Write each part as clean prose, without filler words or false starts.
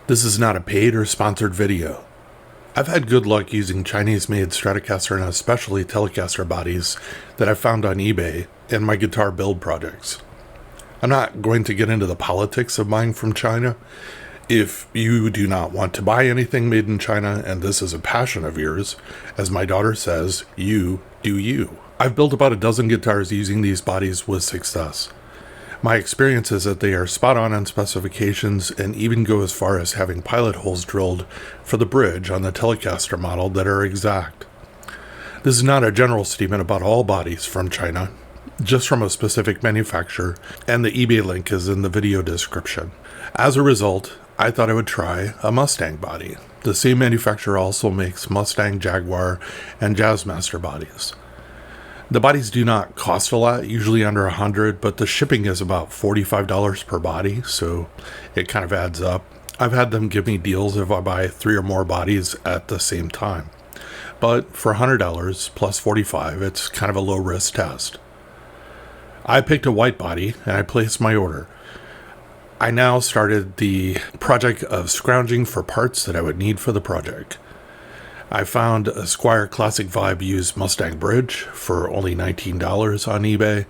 This is not a paid or sponsored video. I've had good luck using Chinese-made Stratocaster and especially Telecaster bodies that I've found on eBay in my guitar build projects. I'm not going to get into the politics of buying from China. If you do not want to buy anything made in China, and this is a passion of yours, as my daughter says, you do you. I've built about a dozen guitars using these bodies with success. My experience is that they are spot on specifications and even go as far as having pilot holes drilled for the bridge on the Telecaster model that are exact. This is not a general statement about all bodies from China, just from a specific manufacturer, and the eBay link is in the video description. As a result, I thought I would try a Mustang body. The same manufacturer also makes Mustang, Jaguar, and Jazzmaster bodies. The bodies do not cost a lot, usually under $100, but the shipping is about $45 per body, so it kind of adds up. I've had them give me deals if I buy 3 or more bodies at the same time. But for $100 plus $45, it's kind of a low-risk test. I picked a white body, and I placed my order. I now started the project of scrounging for parts that I would need for the project. I found a Squier Classic Vibe used Mustang bridge for only $19 on eBay.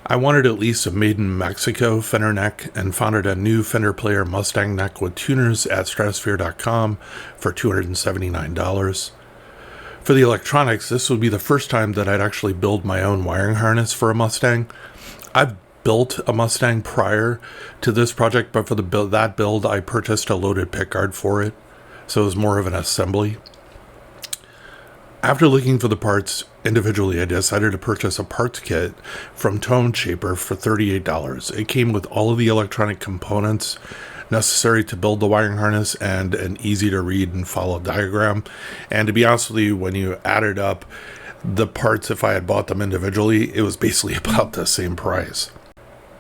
I wanted at least a made in Mexico Fender neck and found a new Fender player Mustang neck with tuners at stratosphere.com for $279. For the electronics, this would be the first time that I'd actually build my own wiring harness for a Mustang. I've built a Mustang prior to this project, but for that build, I purchased a loaded pickguard for it, so it was more of an assembly. After looking for the parts individually, I decided to purchase a parts kit from Tone Shaper for $38. It came with all of the electronic components necessary to build the wiring harness and an easy to read and follow diagram. And to be honest with you, when you added up the parts, if I had bought them individually, it was basically about the same price.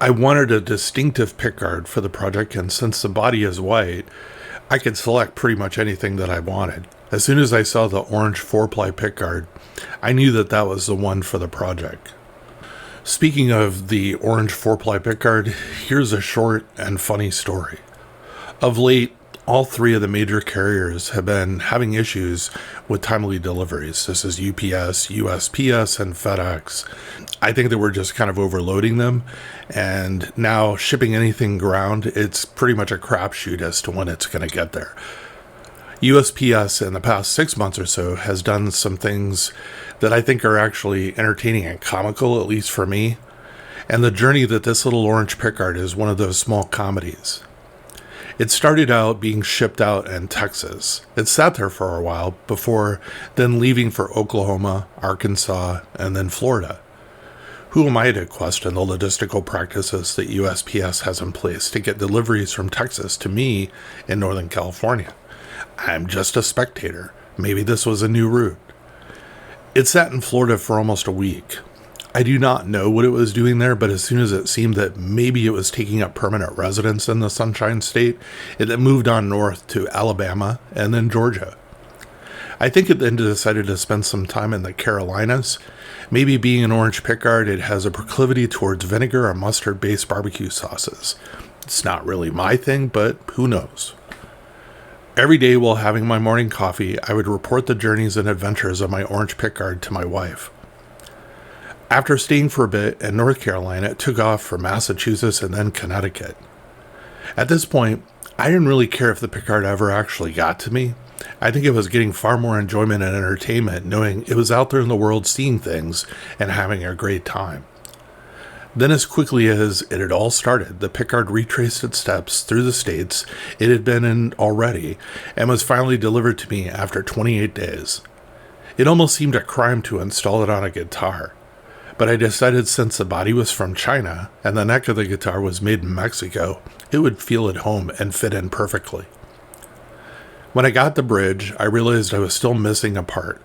I wanted a distinctive pickguard for the project, and since the body is white, I could select pretty much anything that I wanted. As soon as I saw the orange 4-ply pickguard, I knew that that was the one for the project. Speaking of the orange 4-ply pickguard, here's a short and funny story. Of late, all 3 of the major carriers have been having issues with timely deliveries. This is UPS, USPS, and FedEx. I think that we're just kind of overloading them, and now shipping anything ground, it's pretty much a crapshoot as to when it's going to get there. USPS in the past 6 months or so has done some things that I think are actually entertaining and comical, at least for me. And the journey that this little orange pickguard is one of those small comedies. It started out being shipped out in Texas. It sat there for a while before then leaving for Oklahoma, Arkansas, and then Florida. Who am I to question the logistical practices that USPS has in place to get deliveries from Texas to me in Northern California? I'm just a spectator. Maybe this was a new route. It sat in Florida for almost a week. I do not know what it was doing there, but as soon as it seemed that maybe it was taking up permanent residence in the Sunshine State, it then moved on north to Alabama and then Georgia. I think it then decided to spend some time in the Carolinas. Maybe being an orange pickguard, it has a proclivity towards vinegar or mustard-based barbecue sauces. It's not really my thing, but who knows? Every day while having my morning coffee, I would report the journeys and adventures of my orange pickguard to my wife. After staying for a bit in North Carolina, it took off for Massachusetts and then Connecticut. At this point, I didn't really care if the pickguard ever actually got to me. I think it was getting far more enjoyment and entertainment knowing it was out there in the world seeing things and having a great time. Then as quickly as it had all started, the pickguard retraced its steps through the states it had been in already and was finally delivered to me after 28 days. It almost seemed a crime to install it on a guitar, but I decided since the body was from China and the neck of the guitar was made in Mexico, it would feel at home and fit in perfectly. When I got the bridge, I realized I was still missing a part.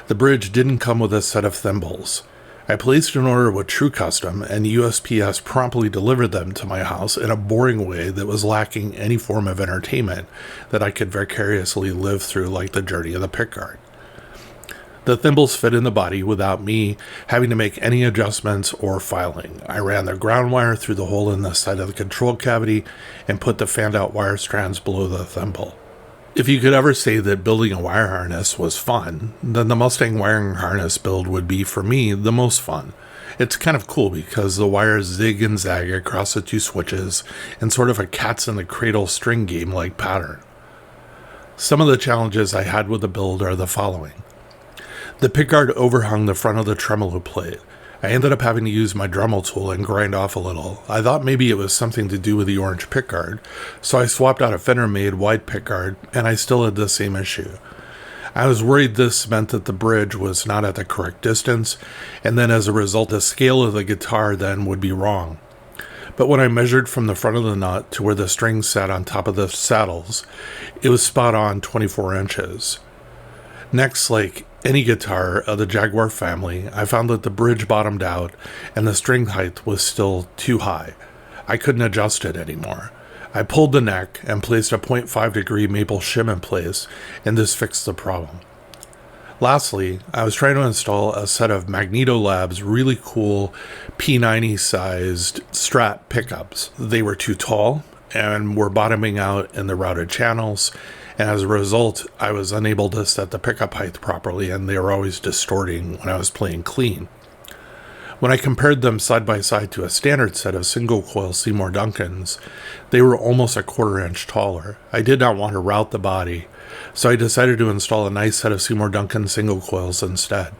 The bridge didn't come with a set of thimbles. I placed an order with True Custom, and USPS promptly delivered them to my house in a boring way that was lacking any form of entertainment that I could vicariously live through, like the journey of the pickguard. The thimbles fit in the body without me having to make any adjustments or filing. I ran the ground wire through the hole in the side of the control cavity and put the fanned out wire strands below the thimble. If you could ever say that building a wire harness was fun, then the Mustang wiring harness build would be, for me, the most fun. It's kind of cool because the wires zig and zag across the two switches in sort of a cats in the cradle string game like pattern. Some of the challenges I had with the build are the following. The pickguard overhung the front of the tremolo plate. I ended up having to use my Dremel tool and grind off a little. I thought maybe it was something to do with the orange pickguard, so I swapped out a Fender-made white pickguard, and I still had the same issue. I was worried this meant that the bridge was not at the correct distance, and then as a result, the scale of the guitar then would be wrong. But when I measured from the front of the nut to where the strings sat on top of the saddles, it was spot on 24 inches. Next, like any guitar of the Jaguar family, I found that the bridge bottomed out and the string height was still too high. I couldn't adjust it anymore. I pulled the neck and placed a 0.5 degree maple shim in place, and this fixed the problem. Lastly, I was trying to install a set of Magneto Labs really cool P90 sized Strat pickups. They were too tall and were bottoming out in the routed channels, and as a result, I was unable to set the pickup height properly, and they were always distorting when I was playing clean. When I compared them side by side to a standard set of single coil Seymour Duncans, they were almost a 1/4 inch taller. I did not want to route the body, so I decided to install a nice set of Seymour Duncan single coils instead.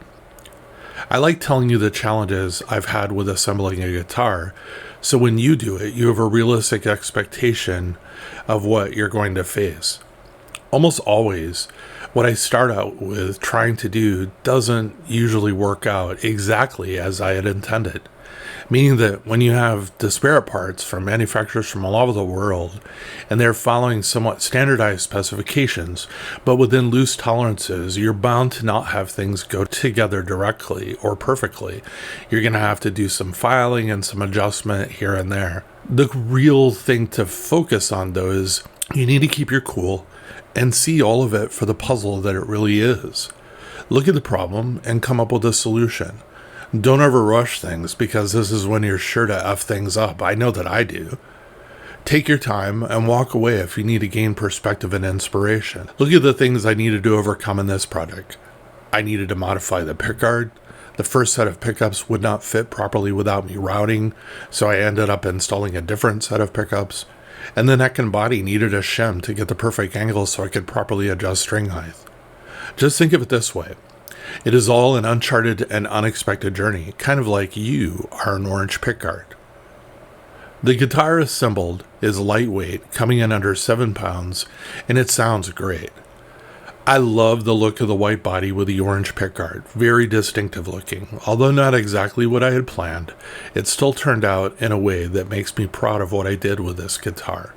I like telling you the challenges I've had with assembling a guitar, so when you do it, you have a realistic expectation of what you're going to face. Almost always, what I start out with trying to do doesn't usually work out exactly as I had intended, meaning that when you have disparate parts from manufacturers from all over the world, and they're following somewhat standardized specifications, but within loose tolerances, you're bound to not have things go together directly or perfectly. You're going to have to do some filing and some adjustment here and there. The real thing to focus on, though, is you need to keep your cool and see all of it for the puzzle that it really is. Look at the problem and come up with a solution. Don't ever rush things, because this is when you're sure to F things up. I know that I do. Take your time and walk away if you need to gain perspective and inspiration. Look at the things I needed to overcome in this project. I needed to modify the pickguard. The first set of pickups would not fit properly without me routing, so I ended up installing a different set of pickups. And the neck and body needed a shim to get the perfect angle so I could properly adjust string height. Just think of it this way. It is all an uncharted and unexpected journey, kind of like you are an orange pickguard. The guitar assembled is lightweight, coming in under 7 pounds, and it sounds great. I love the look of the white body with the orange pickguard, very distinctive looking. Although not exactly what I had planned, it still turned out in a way that makes me proud of what I did with this guitar.